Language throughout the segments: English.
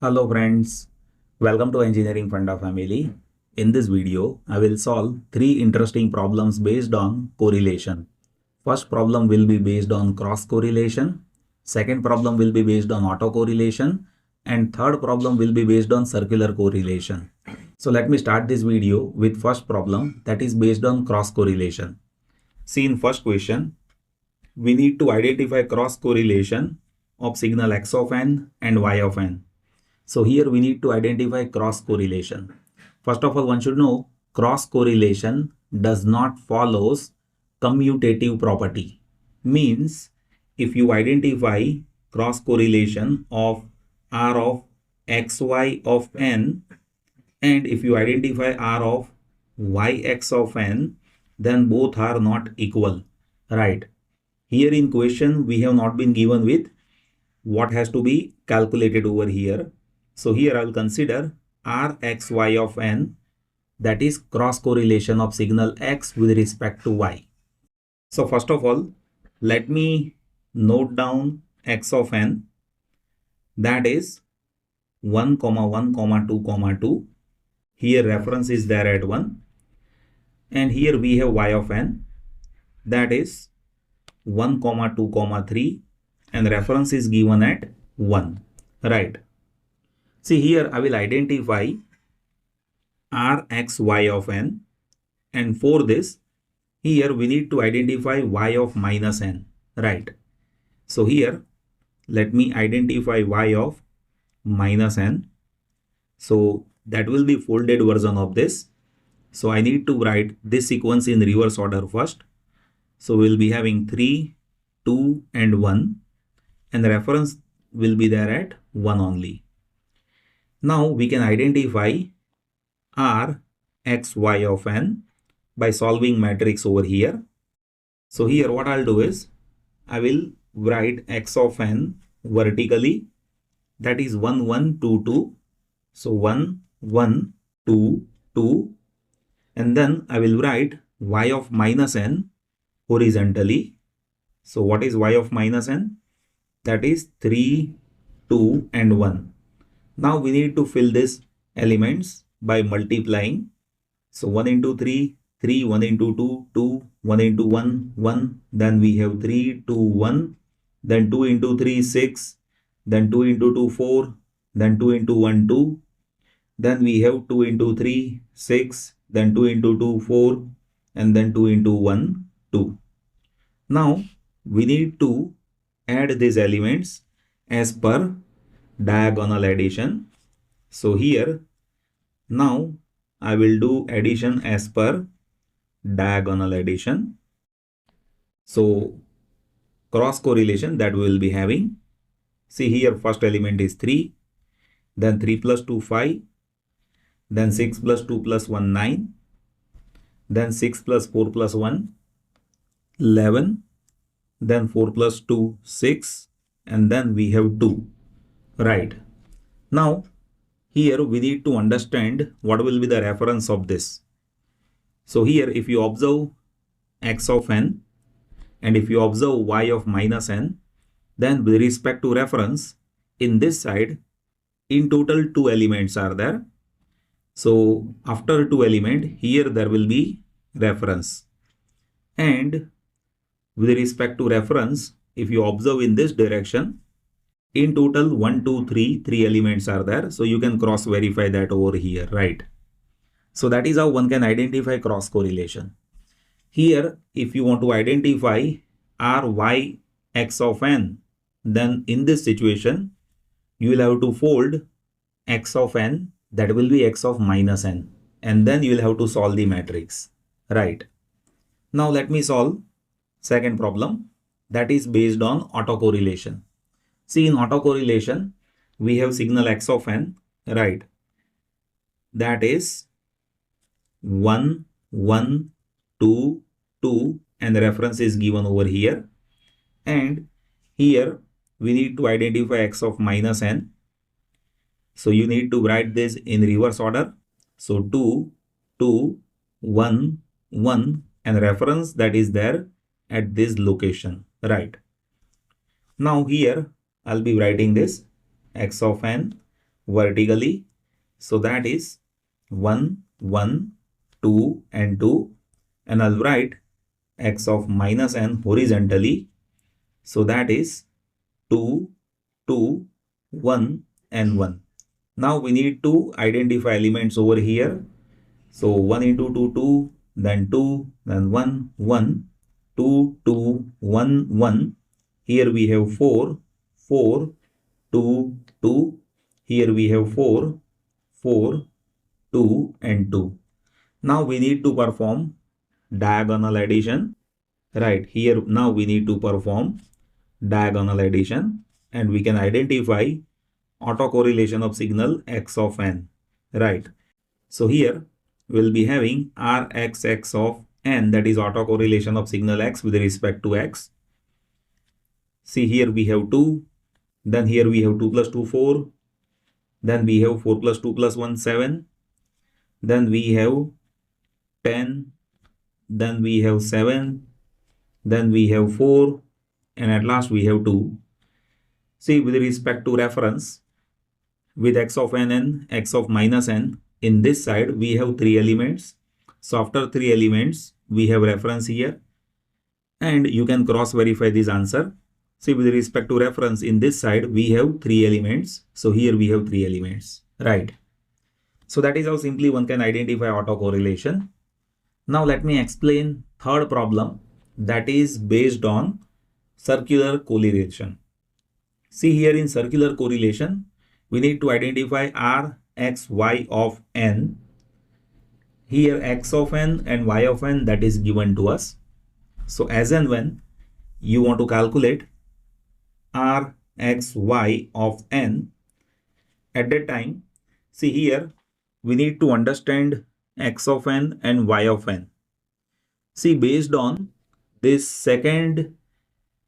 Hello friends, welcome to Engineering Funda family. In this video, I will solve three interesting problems based on correlation. First problem will be based on cross correlation. Second problem will be based on autocorrelation. And third problem will be based on circular correlation. So let me start this video with first problem that is based on cross correlation. See in first question, we need to identify cross correlation of signal x of n and y of n. So here we need to identify cross correlation. First of all, one should know cross correlation does not follows commutative property. Means if you identify cross correlation of r of xy of n and if you identify r of yx of n, then both are not equal, right? Here in question we have not been given with what has to be calculated over here. So here I will consider Rxy of n, that is cross correlation of signal x with respect to y. So first of all, let me note down x of n, that is 1, 1, 2, 2. Here reference is there at 1. And here we have y of n, that is 1, 2, 3. And reference is given at 1, right? See here I will identify Rxy of n, and for this here we need to identify y of minus n, right? So here let me identify y of minus n. So that will be folded version of this. So I need to write this sequence in reverse order first. So we'll be having 3, 2 and 1, and the reference will be there at 1 only. Now we can identify Rxy of n by solving matrix over here. So here what I'll do is I will write x of n vertically, that is 1, 1, 2, 2. So 1, 1, 2, 2. And then I will write y of minus n horizontally. So what is y of minus n? That is 3, 2 and 1. Now we need to fill these elements by multiplying. So 1 into 3, 3, 1 into 2, 2, 1 into 1, 1. Then we have 3, 2, 1. Then 2 into 3, 6. Then 2 into 2, 4. Then 2 into 1, 2. Then we have 2 into 3, 6. Then 2 into 2, 4. And then 2 into 1, 2. Now we need to add these elements as per diagonal addition. So here now I will do addition as per diagonal addition. So cross correlation that we will be having. See here first element is 3, then 3 plus 2 5, then 6 plus 2 plus 1 9, then 6 plus 4 plus 1 11, then 4 plus 2 6, and then we have 2. Right. Now here we need to understand what will be the reference of this. So here if you observe x of n and if you observe y of minus n, then with respect to reference in this side in total 2 elements are there. So after 2 element here there will be reference, and with respect to reference if you observe in this direction in total 1, 2, 3, 3 elements are there. So you can cross verify that over here, right? So that is how one can identify cross correlation. Here if you want to identify Ry x of n, then in this situation you will have to fold x of n, that will be x of minus n, and then you will have to solve the matrix, right? Now let me solve second problem, that is based on autocorrelation. See in autocorrelation we have signal x of n, right? That is 1, 1, 2, 2, and the reference is given over here. And here we need to identify x of minus n. So you need to write this in reverse order. So 2, 2, 1, 1, and reference that is there at this location, right? Now here I'll be writing this x of n vertically. So that is 1, 1, 2 and 2. And I'll write x of minus n horizontally. So that is 2, 2, 1 and 1. Now we need to identify elements over here. So 1 into 2, 2, then 2, then 1, 1, 2, 2, 1, 1. Here we have 4, 4, 2, 2. Here we have 4, 4, 2 and 2. Now we need to perform diagonal addition. Right, here now we need to perform diagonal addition and we can identify autocorrelation of signal x of n. Right. So here we'll be having Rxx of n, that is autocorrelation of signal x with respect to x. See, here we have 2, then here we have 2 plus 2, 4, then we have 4 plus 2 plus 1, 7, then we have 10, then we have 7, then we have 4, and at last we have 2. See, with respect to reference, with x of n and x of minus n, in this side we have 3 elements. So after 3 elements, we have reference here. And you can cross verify this answer. See, with respect to reference, in this side we have 3 elements. So here we have 3 elements. Right. So that is how simply one can identify autocorrelation. Now let me explain third problem, that is based on circular correlation. See, here in circular correlation, we need to identify R, X, Y of n. Here X of n and Y of n, that is given to us. So as and when you want to calculate R, X, Y of n, at that time, see here, we need to understand X of n and Y of n. See, based on this second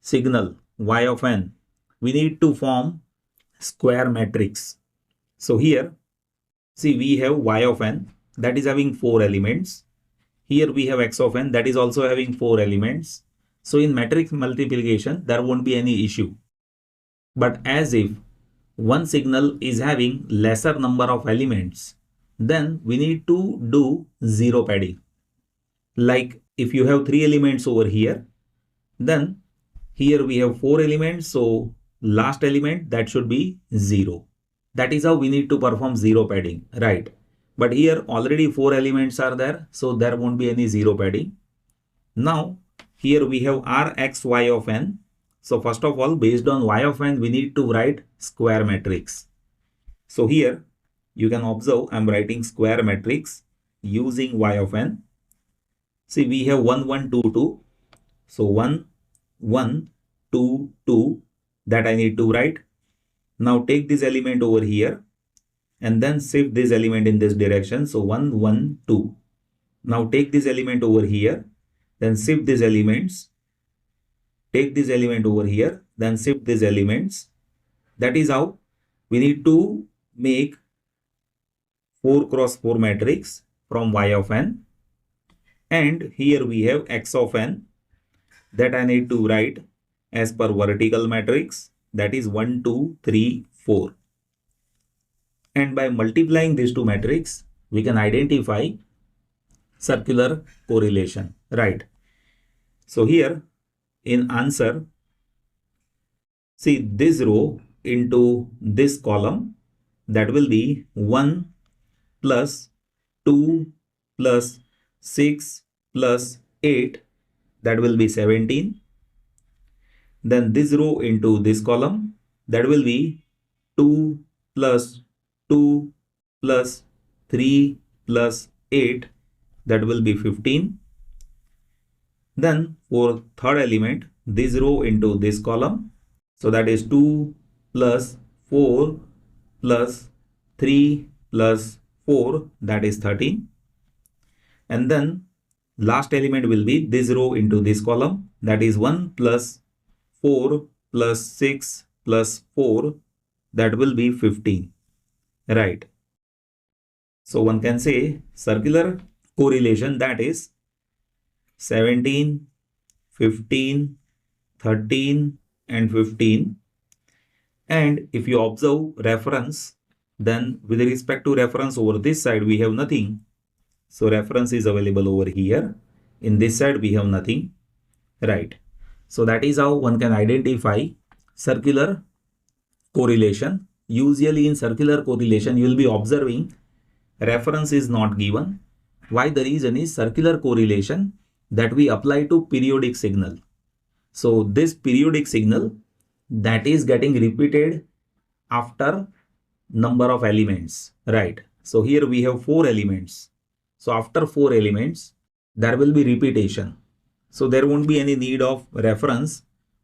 signal Y of n, we need to form square matrix. So here, see, we have Y of n, that is having 4 elements. Here we have X of n, that is also having 4 elements. So in matrix multiplication, there won't be any issue. But as if one signal is having lesser number of elements, then we need to do zero padding. Like if you have 3 elements over here, then here we have 4 elements. So last element, that should be 0. That is how we need to perform zero padding, right? But here already 4 elements are there, so there won't be any zero padding. Now here we have R, X, Y of n. So first of all, based on Y of n, we need to write square matrix. So here you can observe I'm writing square matrix using Y of n. See, we have 1, 1, 2, 2. So 1, 1, 2, 2, that I need to write. Now take this element over here and then shift this element in this direction. So 1, 1, 2. Now take this element over here, then shift these elements. Take this element over here, then shift these elements. That is how we need to make 4 cross 4 matrix from Y of n. And here we have X of n, that I need to write as per vertical matrix, that is 1, 2, 3, 4. And by multiplying these two matrices, we can identify circular correlation, right? So here in answer, see this row into this column, that will be 1 plus 2 plus 6 plus 8, that will be 17. Then this row into this column, that will be 2 plus 2 plus 3 plus 8, that will be 15. Then for third element, this row into this column, so that is 2 plus 4 plus 3 plus 4, that is 13. And then last element will be this row into this column, that is 1 plus 4 plus 6 plus 4, that will be 15, right? So one can say circular correlation, that is 17, 15, 13 and 15. And if you observe reference, Then with respect to reference over this side, we have nothing. So reference is available over here. In this side, we have nothing, right? So that is how one can identify circular correlation. Usually in circular correlation, you will be observing reference is not given. Why? The reason is circular correlation that we apply to periodic signal. So this periodic signal that is getting repeated after number of elements, right? So here we have 4 elements. So after 4 elements, there will be repetition. So there won't be any need of reference.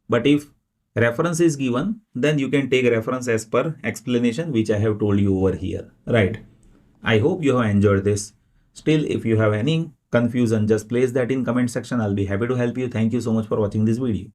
But if reference is given, then you can take reference as per explanation which I have told you over here, right? I hope you have enjoyed this. Still, if you have any confusion, just place that in comment section. I'll be happy to help you. Thank you so much for watching this video.